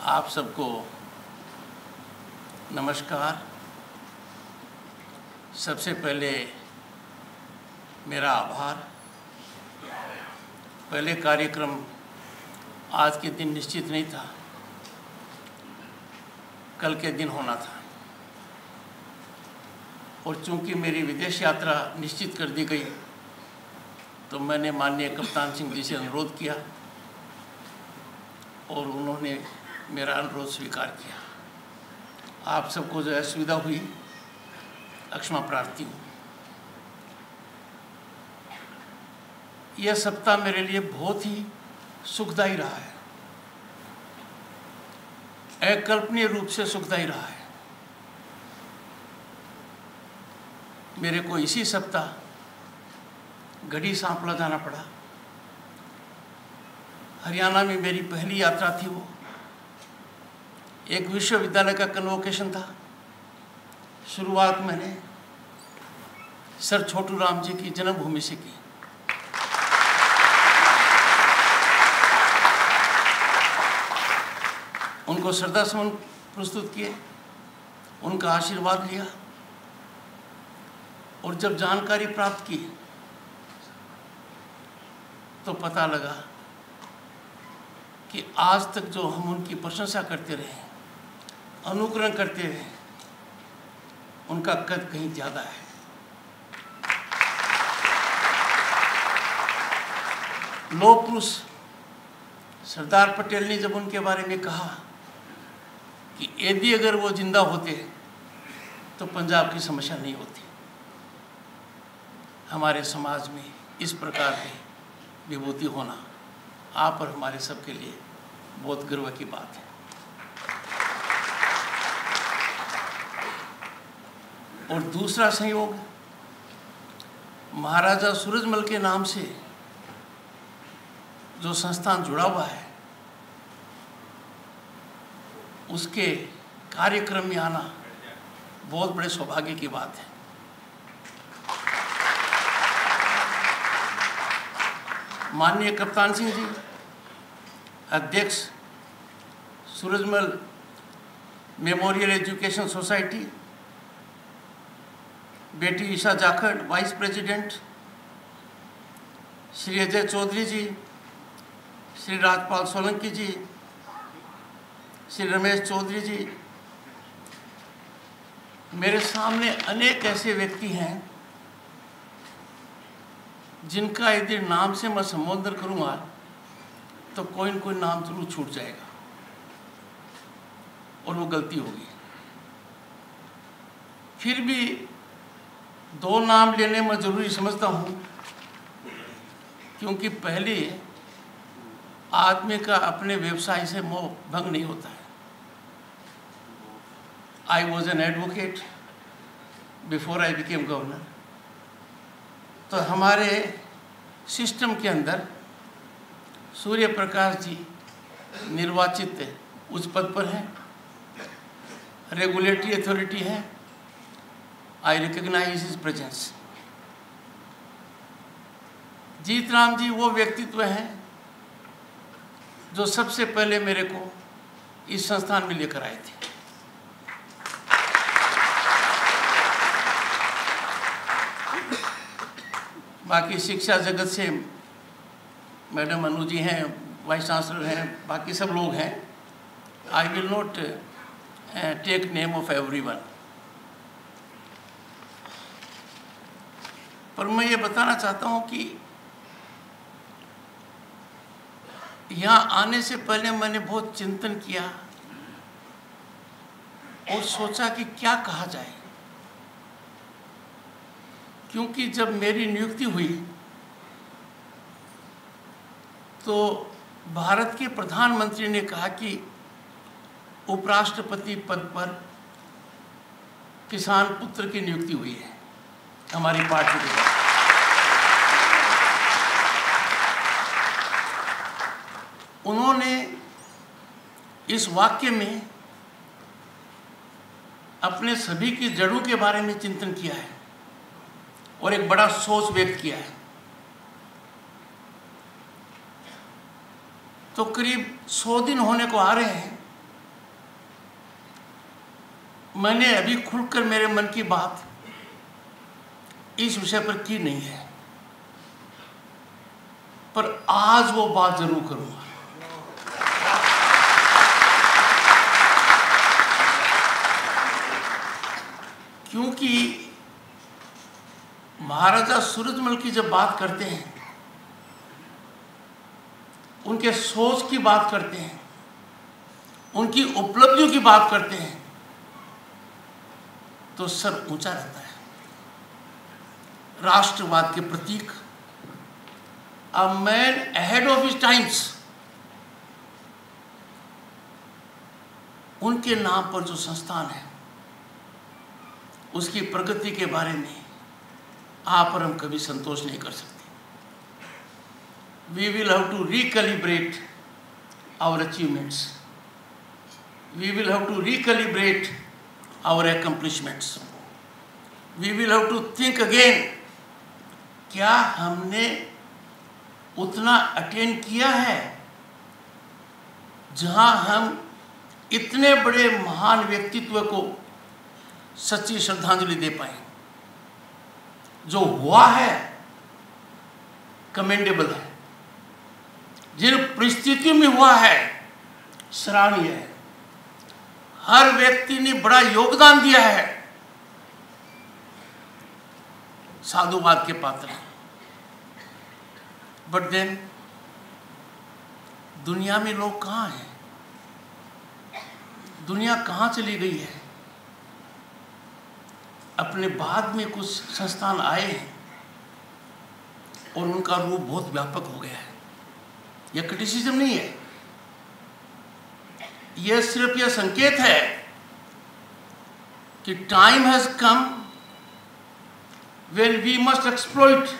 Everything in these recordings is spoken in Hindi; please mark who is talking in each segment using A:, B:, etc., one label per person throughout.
A: आप सबको नमस्कार। सबसे पहले मेरा आभार। पहले कार्यक्रम आज के दिन निश्चित नहीं था, कल के दिन होना था, और चूंकि मेरी विदेश यात्रा निश्चित कर दी गई तो मैंने माननीय कप्तान सिंह जी से अनुरोध किया और उन्होंने मेरा अनुरोध स्वीकार किया। आप सबको जो असुविधा हुई, क्षमा प्रार्थी हूँ। यह सप्ताह मेरे लिए बहुत ही सुखदायी रहा है, अकल्पनीय रूप से सुखदायी रहा है। मेरे को इसी सप्ताह गढ़ी सांपला जाना पड़ा। हरियाणा में मेरी पहली यात्रा थी। वो एक विश्वविद्यालय का कन्वोकेशन था। शुरुआत मैंने सर छोटू राम जी की जन्मभूमि से की। उनको श्रद्धासुमन प्रस्तुत किए, उनका आशीर्वाद लिया, और जब जानकारी प्राप्त की तो पता लगा कि आज तक जो हम उनकी प्रशंसा करते रहे, अनुकरण करते रहे, उनका कद कहीं ज़्यादा है। लौह पुरुष सरदार पटेल ने जब उनके बारे में कहा कि यदि अगर वो जिंदा होते तो पंजाब की समस्या नहीं होती। हमारे समाज में इस प्रकार की विभूति होना आप और हमारे सबके लिए बहुत गर्व की बात है। और दूसरा संयोग, महाराजा सूरजमल के नाम से जो संस्थान जुड़ा हुआ है, उसके कार्यक्रम में आना बहुत बड़े सौभाग्य की बात है। माननीय कप्तान सिंह जी, अध्यक्ष सूरजमल मेमोरियल एजुकेशन सोसाइटी, बेटी ईशा जाखड़ वाइस प्रेसिडेंट, श्री अजय चौधरी जी, श्री राजपाल सोलंकी जी, श्री रमेश चौधरी जी, मेरे सामने अनेक ऐसे व्यक्ति हैं जिनका यदि नाम से मैं संबोधन करूंगा तो कोई न कोई नाम जरूर छूट जाएगा और वो गलती होगी। फिर भी दो नाम लेने में जरूरी समझता हूं, क्योंकि पहले आदमी का अपने व्यवसाय से मोह भंग नहीं होता है। I was an advocate before I became governor. तो हमारे सिस्टम के अंदर सूर्य प्रकाश जी निर्वाचित उच्च पद पर हैं, रेगुलेटरी अथॉरिटी है। I recognise his presence. जीत राम जी वो व्यक्तित्व हैं जो सबसे पहले मेरे को इस संस्थान में लेकर आए थे। बाकी शिक्षा जगत से मैडम अनु जी हैं, वाइस चांसलर हैं, बाकी सब लोग हैं। I will not take name of everyone, पर मैं ये बताना चाहता हूँ कि यहाँ आने से पहले मैंने बहुत चिंतन किया और सोचा कि क्या कहा जाए, क्योंकि जब मेरी नियुक्ति हुई तो भारत के प्रधानमंत्री ने कहा कि उपराष्ट्रपति पद पर किसान पुत्र की नियुक्ति हुई है हमारी पार्टी के द्वारा। उन्होंने इस वाक्य में अपने सभी की जड़ों के बारे में चिंतन किया है और एक बड़ा सोच व्यक्त किया है। तो करीब 100 दिन होने को आ रहे हैं मैंने अभी खुलकर मेरे मन की बात इस विषय पर की नहीं है, पर आज वो बात जरूर करूंगा। क्योंकि महाराजा सूरजमल की जब बात करते हैं, उनके सोच की बात करते हैं, उनकी उपलब्धियों की बात करते हैं, तो सर ऊंचा रहता है। राष्ट्रवाद के प्रतीक, a man ahead of his times, उनके नाम पर जो संस्थान है, उसकी प्रगति के बारे में आप और हम कभी संतोष नहीं कर सकते। We will have to recalibrate our achievements. We will have to recalibrate our accomplishments. We will have to think again, क्या हमने उतना अटेंड किया है जहां हम इतने बड़े महान व्यक्तित्व को सच्ची श्रद्धांजलि दे पाए। जो हुआ है कमेंडेबल है, जिन परिस्थितियों में हुआ है सराहनीय है। हर व्यक्ति ने बड़ा योगदान दिया है, साधुवाद के पात्र हैं। बट देन दुनिया में लोग कहाँ हैं? दुनिया कहाँ चली गई है? अपने बाद में कुछ संस्थान आए हैं और उनका रूप बहुत व्यापक हो गया है। यह क्रिटिसिज्म नहीं है, यह सिर्फ यह संकेत है कि time has come when we must exploit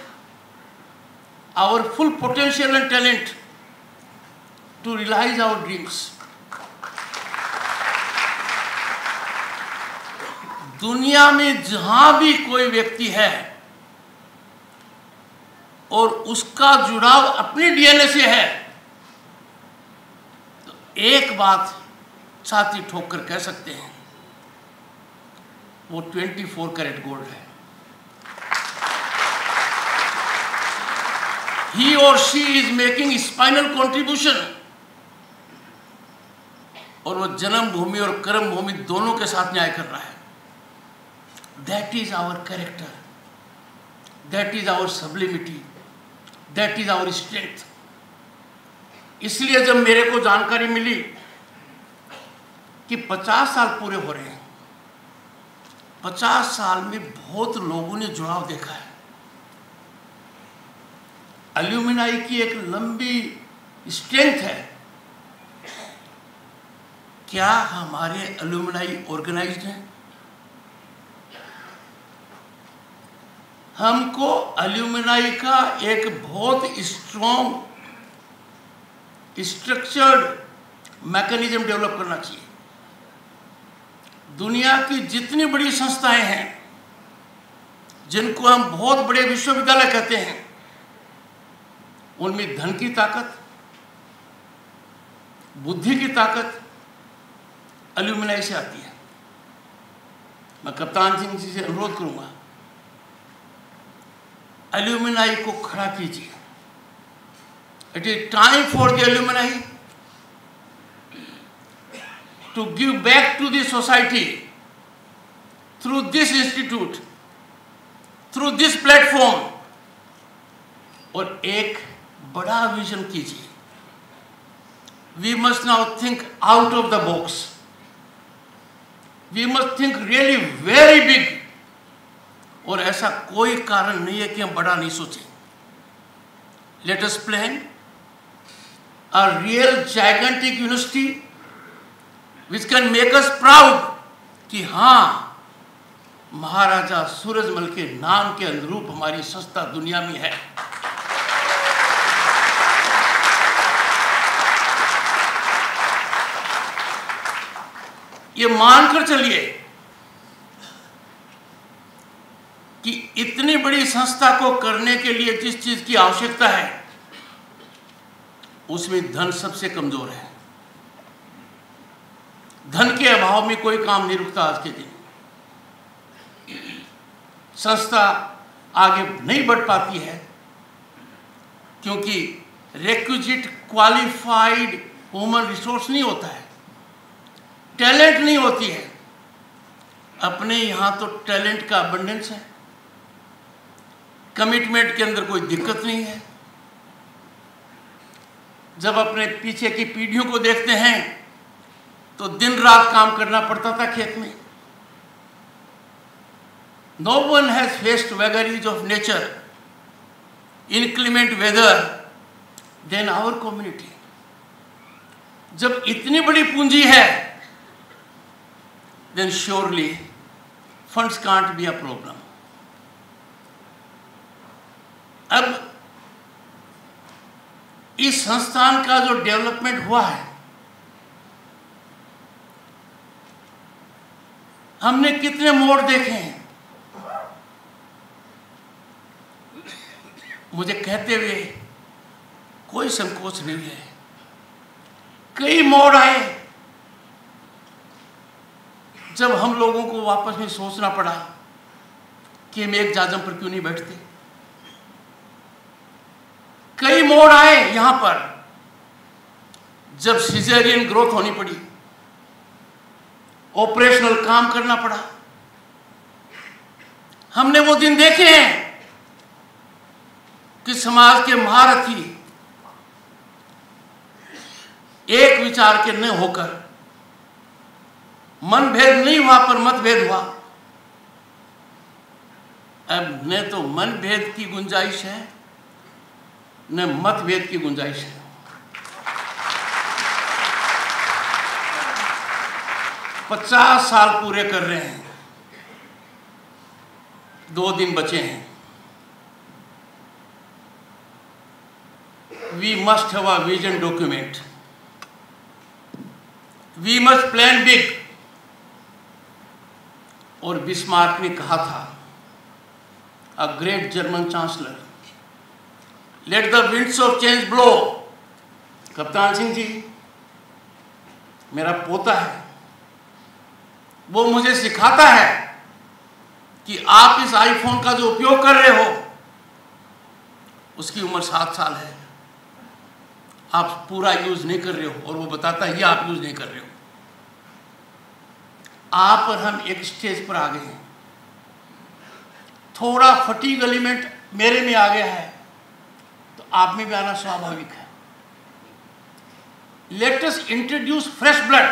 A: our full potential and talent to realize our dreams. दुनिया में जहां भी कोई व्यक्ति है और उसका जुड़ाव अपने डीएनए से है, तो एक बात छाती ठोक कर कह सकते हैं, वो 24 कैरेट गोल्ड है। He or she is making spinal contribution, और वो जन्मभूमि और कर्मभूमि दोनों के साथ न्याय कर रहा है। That is our character, that is our sublimity, that is our strength. इसलिए जब मेरे को जानकारी मिली कि 50 साल पूरे हो रहे हैं, 50 साल में बहुत लोगों ने जुड़ाव देखा है। एल्यूमिनाई की एक लंबी स्ट्रेंथ है। क्या हमारे एल्यूमिनाई ऑर्गेनाइज्ड हैं? हमको एल्यूमिनाई का एक बहुत स्ट्रॉन्ग स्ट्रक्चर्ड मैकेनिज्म डेवलप करना चाहिए। दुनिया की जितनी बड़ी संस्थाएं हैं, जिनको हम बहुत बड़े विश्वविद्यालय कहते हैं, उनमें धन की ताकत, बुद्धि की ताकत एल्यूमिनाई से आती है। मैं कप्तान सिंह जी से अनुरोध करूंगा, एल्यूमिनाई को खड़ा कीजिए। It is time for the alumni to give back to the society through this institute, through this platform, और एक बड़ा विजन कीजिए। We must now think out of the box, we must think really very big. और ऐसा कोई कारण नहीं है कि हम बड़ा नहीं सोचें। Let us plan a real gigantic university which can make us proud कि हाँ, महाराजा सूरजमल के नाम के अनुरूप हमारी संस्था दुनिया में है। ये मानकर चलिए कि इतनी बड़ी संस्था को करने के लिए जिस चीज की आवश्यकता है, उसमें धन सबसे कमजोर है। धन के अभाव में कोई काम नहीं रुकता आज के दिन। संस्था आगे नहीं बढ़ पाती है क्योंकि रिक्विजिट क्वालिफाइड ह्यूमन रिसोर्स नहीं होता है, टैलेंट नहीं होती है। अपने यहाँ तो टैलेंट का अबंडेंस है, कमिटमेंट के अंदर कोई दिक्कत नहीं है। जब अपने पीछे की पीढ़ियों को देखते हैं तो दिन रात काम करना पड़ता था खेत में। No one has faced vagaries of nature, inclement weather than our community. जब इतनी बड़ी पूंजी है, then surely funds can't be a problem. अब इस संस्थान का जो डेवलपमेंट हुआ है, हमने कितने मोड़ देखे हैं। मुझे कहते हुए कोई संकोच नहीं है, कई मोड़ आए जब हम लोगों को वापस में सोचना पड़ा कि हम एक जाजम पर क्यों नहीं बैठते। कई मोड़ आए यहां पर जब सिजेरियन ग्रोथ होनी पड़ी, ऑपरेशनल काम करना पड़ा। हमने वो दिन देखे हैं कि समाज के महारथी एक विचार के न होकर, मनभेद नहीं हुआ पर मतभेद हुआ। अब न तो मनभेद की गुंजाइश है न मतभेद की गुंजाइश है। पचास साल पूरे कर रहे हैं, 2 दिन बचे हैं। We must have a vision document. We must plan big. और बिस्मार्क ने कहा था, a great German chancellor, let the winds of change blow. Kaptan Singh ji मेरा पोता है, वो मुझे सिखाता है कि आप इस आईफोन का जो उपयोग कर रहे हो, उसकी उम्र 7 साल है, आप पूरा यूज नहीं कर रहे हो। और वो बताता है ये आप यूज नहीं कर रहे हो। आप और हम एक स्टेज पर आ गए हैं, थोड़ा फटीग एलिमेंट मेरे में आ गया है तो आप में भी आना स्वाभाविक है। Let us introduce fresh blood,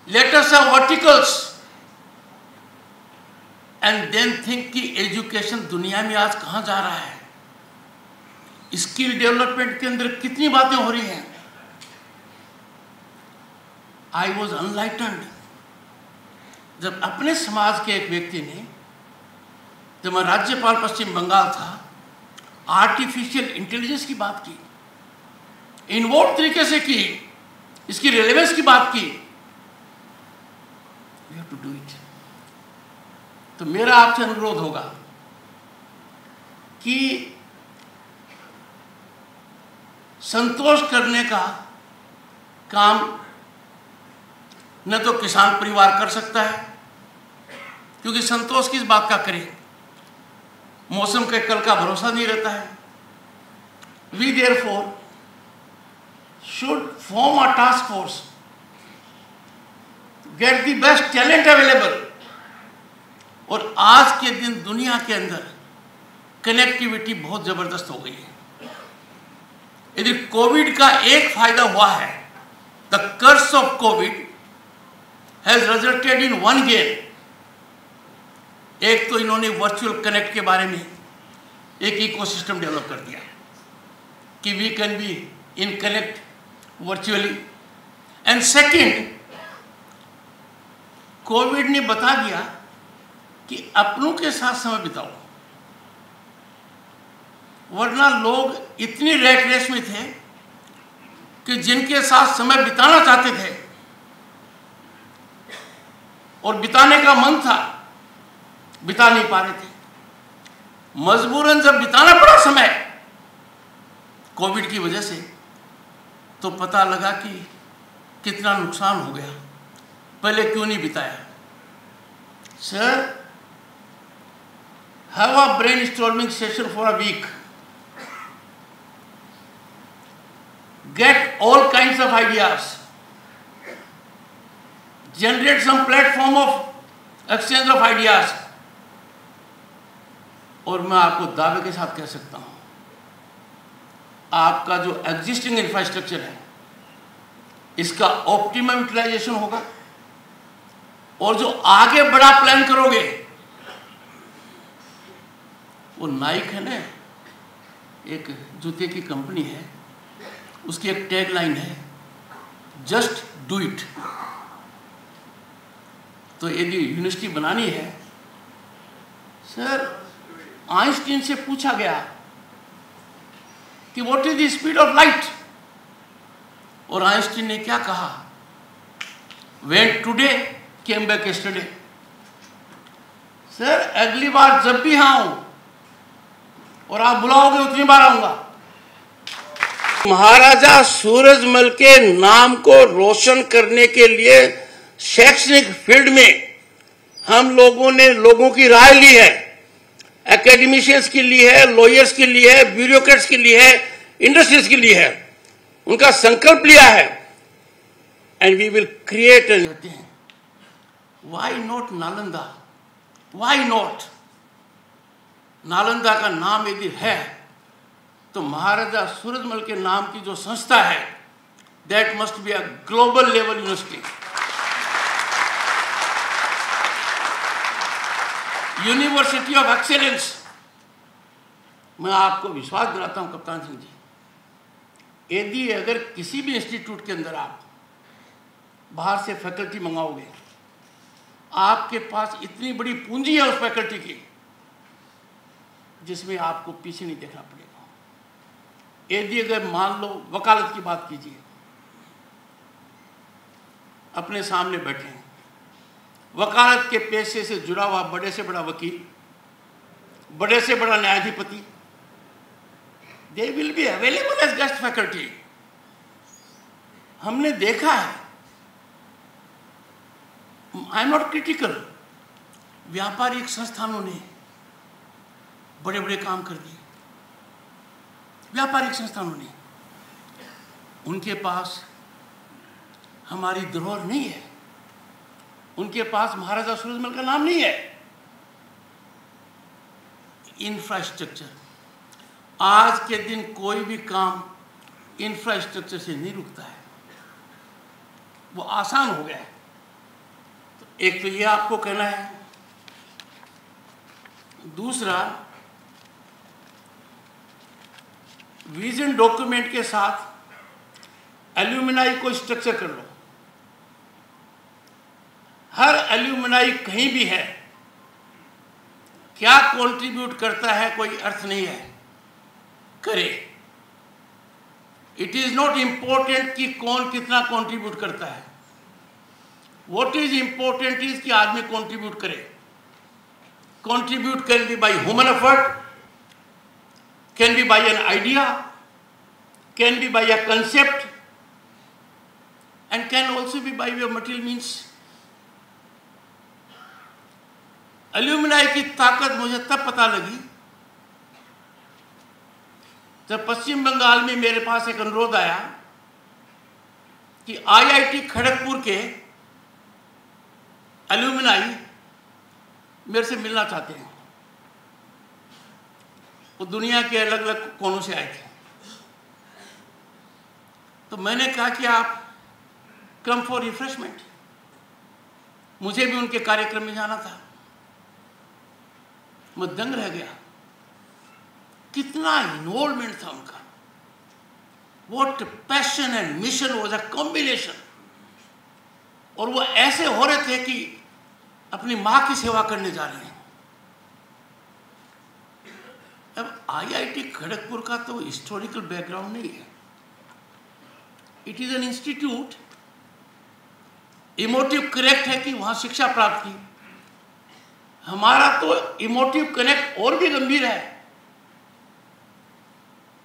A: let us have verticals and then think कि एजुकेशन दुनिया में आज कहां जा रहा है, स्किल डेवलपमेंट के अंदर कितनी बातें हो रही हैं। आई वॉज अनलाइटन्ड जब अपने समाज के एक व्यक्ति ने, जब मैं राज्यपाल पश्चिम बंगाल था, आर्टिफिशियल इंटेलिजेंस की बात की, इन्वॉल्व तरीके से की, इसकी रेलेवेंस की बात की। You have to do it. तो मेरा आपसे अनुरोध होगा कि संतोष करने का काम न तो किसान परिवार कर सकता है, क्योंकि संतोष किस बात का करें, मौसम के कल का भरोसा नहीं रहता है। We therefore should form a task force, get the best talent available. और आज के दिन दुनिया के अंदर कनेक्टिविटी बहुत जबरदस्त हो गई है। यदि कोविड का एक फायदा हुआ है, the curse of Covid has resulted in one gain. एक तो इन्होंने वर्चुअल कनेक्ट के बारे में एक इकोसिस्टम डेवलप कर दिया कि we can be in connect virtually. And second, Covid ने बता दिया कि अपनों के साथ समय बिताओ, वरना लोग इतनी रैट रेस में थे कि जिनके साथ समय बिताना चाहते थे और बिताने का मन था, बिता नहीं पा रहे थे। मजबूरन जब बिताना पड़ा समय कोविड की वजह से, तो पता लगा कि कितना नुकसान हो गया, पहले क्यों नहीं बिताया? Sir, have a brainstorming session for a week, get all kinds of ideas, generate some platform of exchange of ideas, और मैं आपको दावे के साथ कह सकता हूं, आपका जो एग्जिस्टिंग इंफ्रास्ट्रक्चर है इसका ऑप्टिमम यूटिलाइजेशन होगा, और जो आगे बड़ा प्लान करोगे, वो नाइक है ना, एक जूते की कंपनी है, उसकी एक टैगलाइन है, जस्ट डू इट। तो यदि यूनिवर्सिटी बनानी है, सर आइंस्टीन से पूछा गया कि what is the speed of light, और आइंस्टीन ने क्या कहा? When today came back yesterday. Sir अगली बार जब भी आऊं और आप बुलाओगे उतनी बार आऊंगा। महाराजा सूरजमल के नाम को रोशन करने के लिए शैक्षणिक फील्ड में हम लोगों ने लोगों की राय ली है, एकेडमिशियंस की ली है, लॉयर्स की ली है, ब्यूरोक्रेट्स की ली है, इंडस्ट्रीज की ली है, उनका संकल्प लिया है, and we will create. Why not Nalanda? Why not? Nalanda का नाम यदि है तो महाराजा सूरजमल के नाम की जो संस्था है, that must be a global level university, university of excellence. मैं आपको विश्वास दिलाता हूं कप्तान सिंह जी, यदि अगर किसी भी इंस्टीट्यूट के अंदर आप बाहर से फैकल्टी मंगाओगे, आपके पास इतनी बड़ी पूंजी है उस फैकल्टी की जिसमें आपको पीछे नहीं देखना पड़ेगा। यदि अगर मान लो वकालत की बात कीजिए, अपने सामने बैठे हैं वकालत के पेशे से जुड़ा हुआ बड़े से बड़ा वकील, बड़े से बड़ा न्यायाधिपति, they will be available as guest faculty. हमने देखा है, आई एम नॉट क्रिटिकल, व्यापारिक संस्थानों ने बड़े बड़े काम कर दिए, व्यापारिक संस्थानों ने, उनके पास हमारी धरोहर नहीं है, उनके पास महाराजा सूरजमल का नाम नहीं है। इंफ्रास्ट्रक्चर, आज के दिन कोई भी काम इंफ्रास्ट्रक्चर से नहीं रुकता है, वो आसान हो गया है। तो एक तो ये आपको कहना है, दूसरा विजन डॉक्यूमेंट के साथ एल्यूमिनाई को स्ट्रक्चर कर लो। हर एल्यूमिनाई कहीं भी है, क्या कंट्रीब्यूट करता है कोई अर्थ नहीं है, करे। इट इज नॉट इंपॉर्टेंट कि कौन कितना कंट्रीब्यूट करता है, व्हाट इज इंपॉर्टेंट इज कि आदमी कंट्रीब्यूट करे। Contribute can be by human effort, can be by an idea, can be by a concept, and can also be by your material means. Alumni की ताकत मुझे तब पता लगी जब पश्चिम बंगाल में मेरे पास एक अनुरोध आया कि आईआईटी खड़गपुर के एल्यूमिनाई मेरे से मिलना चाहते हैं। वो दुनिया के अलग अलग कोनों से आए थे। तो मैंने कहा कि आप कम फॉर रिफ्रेशमेंट। मुझे भी उनके कार्यक्रम में जाना था। मैं दंग रह गया, कितना इन्वॉल्वमेंट था उनका, what passion and mission was a combination. और वो ऐसे हो रहे थे कि अपनी माँ की सेवा करने जा रहे हैं। अब आईआईटी खड़गपुर का तो हिस्टोरिकल बैकग्राउंड नहीं है, it is an institute. Emotive connect है कि वहां शिक्षा प्राप्त की। हमारा तो इमोटिव कनेक्ट और भी गंभीर है।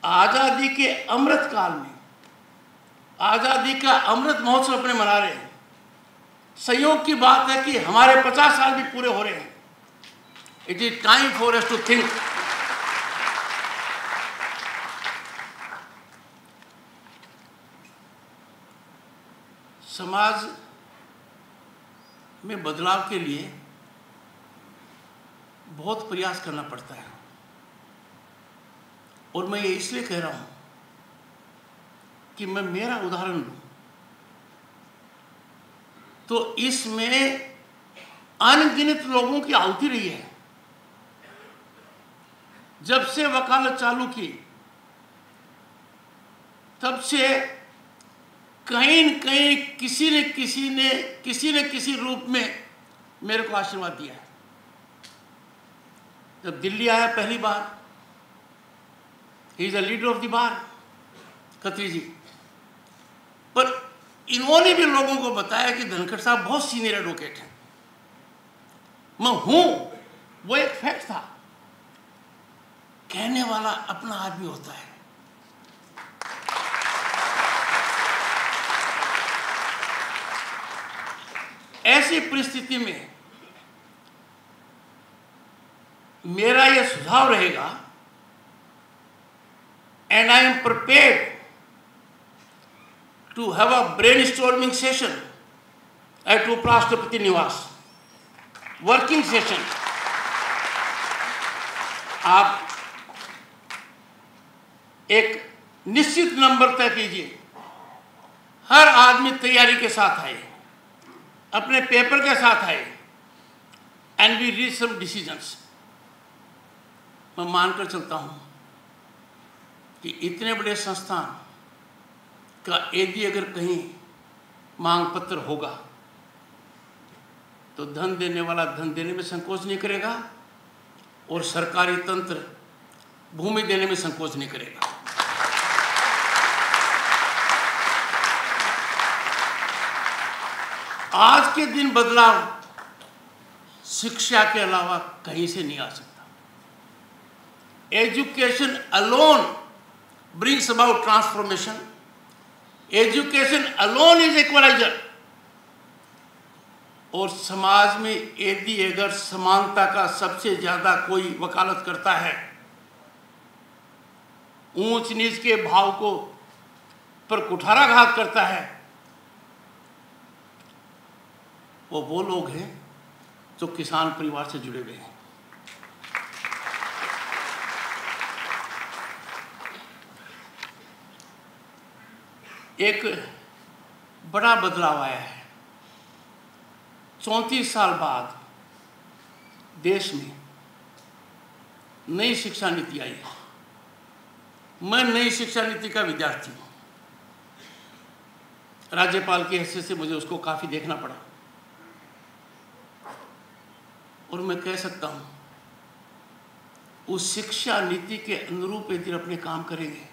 A: आजादी के अमृत काल में आज़ादी का अमृत महोत्सव अपने मना रहे हैं। संयोग की बात है कि हमारे 50 साल भी पूरे हो रहे हैं। It is time for us to think. समाज में बदलाव के लिए बहुत प्रयास करना पड़ता है, और मैं ये इसलिए कह रहा हूं कि मैं मेरा उदाहरण लूं तो इसमें अनगिनत लोगों की आहुति रही है। जब से वकालत चालू की तब से कहीं न कहीं किसी न किसी रूप में मेरे को आशीर्वाद दिया है। जब दिल्ली आया पहली बार, he is a leader of the bar, Khatri ji, पर इन्होंने भी लोगों को बताया कि धनखड़ साहब बहुत सीनियर एडवोकेट हैं। मैं हूं, वो एक फैक्ट था। कहने वाला अपना आदमी होता है। ऐसी परिस्थिति में मेरा यह सुझाव रहेगा, and I am prepared to have a brainstorming session at उपराष्ट्रपति निवास, वर्किंग सेशन। आप एक निश्चित नंबर तय कीजिए, हर आदमी तैयारी के साथ आए, अपने पेपर के साथ आए, and we reach some decisions. मैं मानकर चलता हूं कि इतने बड़े संस्थान का यदि अगर कहीं मांग पत्र होगा तो धन देने वाला धन देने में संकोच नहीं करेगा, और सरकारी तंत्र भूमि देने में संकोच नहीं करेगा। आज के दिन बदलाव शिक्षा के अलावा कहीं से नहीं आ सकता। Education alone brings about transformation. Education alone is equaliser. और समाज में यदि अगर समानता का सबसे ज्यादा कोई वकालत करता है, ऊंच नीच के भाव को पर कुठाराघात करता है, वो लोग हैं जो किसान परिवार से जुड़े हुए हैं। एक बड़ा बदलाव आया है। 34 साल बाद देश में नई शिक्षा नीति आई है। मैं नई शिक्षा नीति का विद्यार्थी हूँ। राज्यपाल की हैसियत से मुझे उसको काफ़ी देखना पड़ा, और मैं कह सकता हूँ उस शिक्षा नीति के अनुरूप यदि अपने काम करेंगे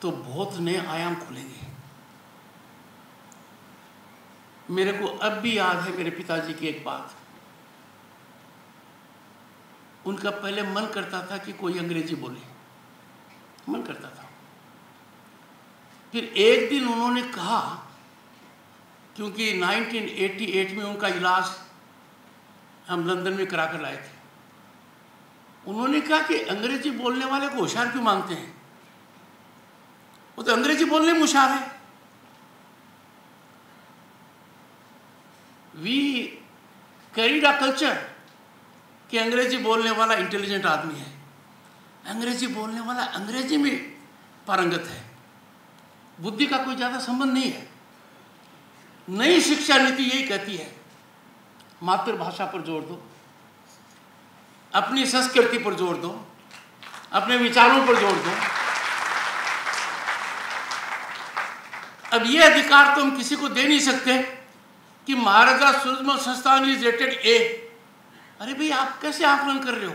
A: तो बहुत नए आयाम खुलेंगे। मेरे को अब भी याद है मेरे पिताजी की एक बात। उनका पहले मन करता था कि कोई अंग्रेजी बोले, मन करता था। फिर एक दिन उन्होंने कहा, क्योंकि 1988 में उनका इलाज हम लंदन में करा कर लाए थे, उन्होंने कहा कि अंग्रेजी बोलने वाले को होशियार क्यों मानते हैं? वो तो अंग्रेजी बोलने में होशियार है। वी कैरीड अ कल्चर कि अंग्रेजी बोलने वाला इंटेलिजेंट आदमी है, अंग्रेजी बोलने वाला अंग्रेजी में पारंगत है, बुद्धि का कोई ज़्यादा संबंध नहीं है। नई शिक्षा नीति यही कहती है, मातृभाषा पर जोर दो, अपनी संस्कृति पर जोर दो, अपने विचारों पर जोर दो। अब ये अधिकार तो हम किसी को दे नहीं सकते कि महाराजा सूरजमल संस्थान इज रेटेड ए। अरे भाई, आप कैसे आकलन कर रहे हो?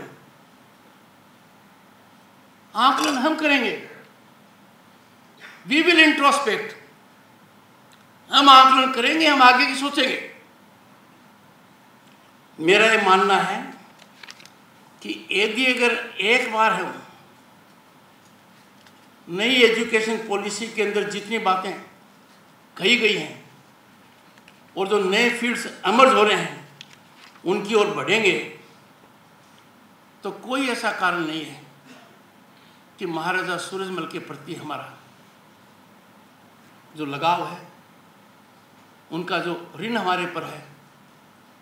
A: आकलन हम करेंगे। We will introspect. हम आकलन करेंगे, हम आगे की सोचेंगे। मेरा ये मानना है कि यदि अगर एक बार हम नई एजुकेशन पॉलिसी के अंदर जितनी बातें कही गई हैं और जो नए फील्ड्स एमर्ज हो रहे हैं उनकी ओर बढ़ेंगे, तो कोई ऐसा कारण नहीं है कि महाराजा सूरजमल के प्रति हमारा जो लगाव है, उनका जो ऋण हमारे पर है,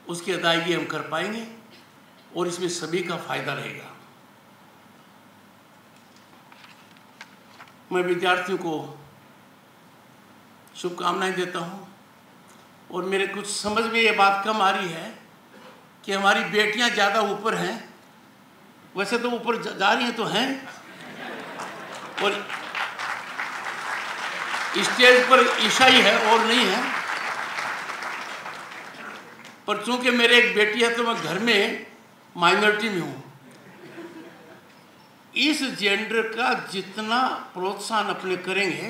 A: उसकी अदायगी हम कर पाएंगे और इसमें सभी का फायदा रहेगा। मैं विद्यार्थियों को शुभकामनाएं देता हूं और मेरे कुछ समझ में ये बात कम आ रही है कि हमारी बेटियां ज़्यादा ऊपर हैं। वैसे तो ऊपर जा रही हैं तो हैं, और स्टेज पर ईशा ही है और नहीं है, पर चूंकि मेरे एक बेटी है तो मैं घर में माइनॉरिटी में हूँ। इस जेंडर का जितना प्रोत्साहन अपने करेंगे,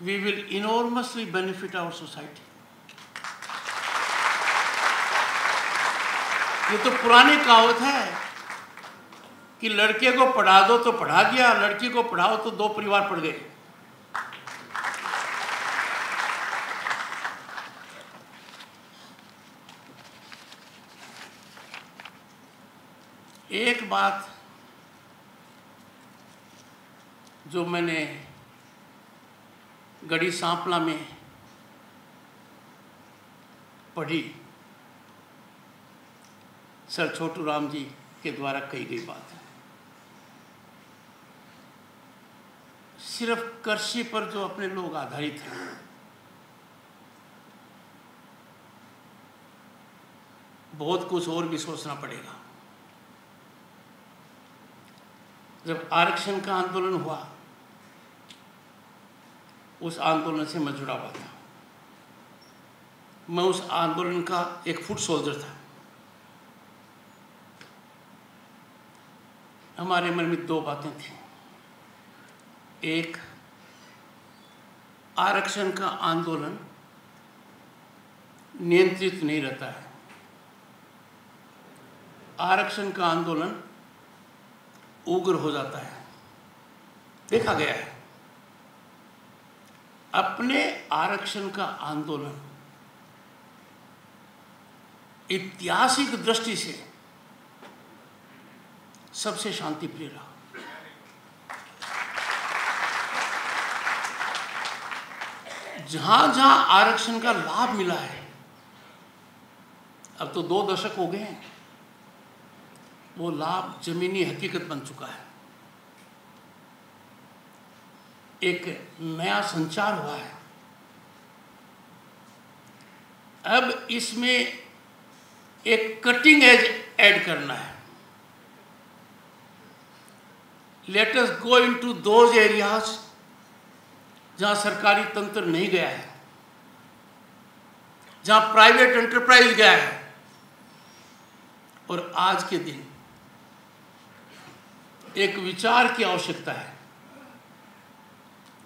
A: we will enormously benefit our society. ये तो पुरानी कहावत है कि लड़के को पढ़ा दो तो पढ़ा दिया, लड़की को पढ़ाओ तो दो परिवार पढ़ गए। एक बात जो मैंने गढ़ी सांपला में पढ़ी, सर छोटू राम जी के द्वारा कही गई बात है। सिर्फ कृषि पर जो अपने लोग आधारित हैं, बहुत कुछ और भी सोचना पड़ेगा। जब आरक्षण का आंदोलन हुआ, उस आंदोलन से मैं जुड़ा हुआ था। मैं उस आंदोलन का एक फुट सोल्जर था। हमारे मन में दो बातें थी। एक, आरक्षण का आंदोलन नियंत्रित नहीं रहता है। आरक्षण का आंदोलन उग्र हो जाता है, देखा गया है। अपने आरक्षण का आंदोलन ऐतिहासिक दृष्टि से सबसे शांतिप्रिय रहा। जहां जहां आरक्षण का लाभ मिला है, अब तो 2 दशक हो गए हैं, वो लाभ जमीनी हकीकत बन चुका है। एक नया संचार हुआ है। अब इसमें एक कटिंग एज ऐड करना है। Let us go into those areas जहां सरकारी तंत्र नहीं गया है, जहां प्राइवेट एंटरप्राइज गया है। और आज के दिन एक विचार की आवश्यकता है,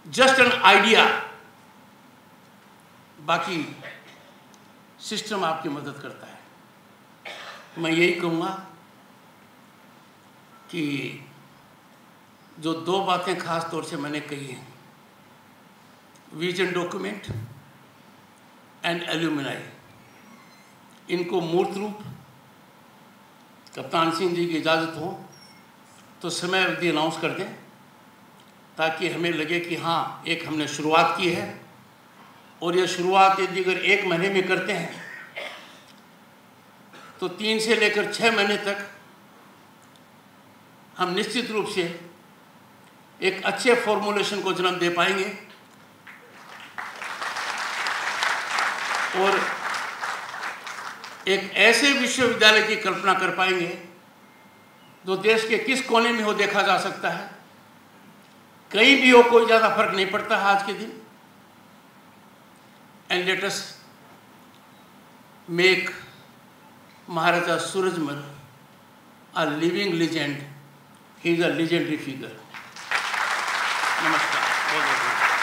A: जस्ट एन आइडिया। बाकी सिस्टम आपकी मदद करता है। मैं यही कहूँगा कि जो 2 बातें खास तौर से मैंने कही हैं, विजन डॉक्यूमेंट एंड एल्यूमिनाई, इनको मूर्त रूप कप्तान सिंह जी की इजाज़त हो तो समय अवधि अनाउंस कर दें, ताकि हमें लगे कि हाँ, एक हमने शुरुआत की है। और यह शुरुआत यदि अगर 1 महीने में करते हैं तो 3 से लेकर 6 महीने तक हम निश्चित रूप से एक अच्छे फॉर्मुलेशन को जन्म दे पाएंगे और एक ऐसे विश्वविद्यालय की कल्पना कर पाएंगे जो देश के किस कोने में हो देखा जा सकता है। कहीं भी हो, कोई ज़्यादा फर्क नहीं पड़ता है आज के दिन। And let us make Maharaja Surajmal a living legend. He is a legendary figure. नमस्कार।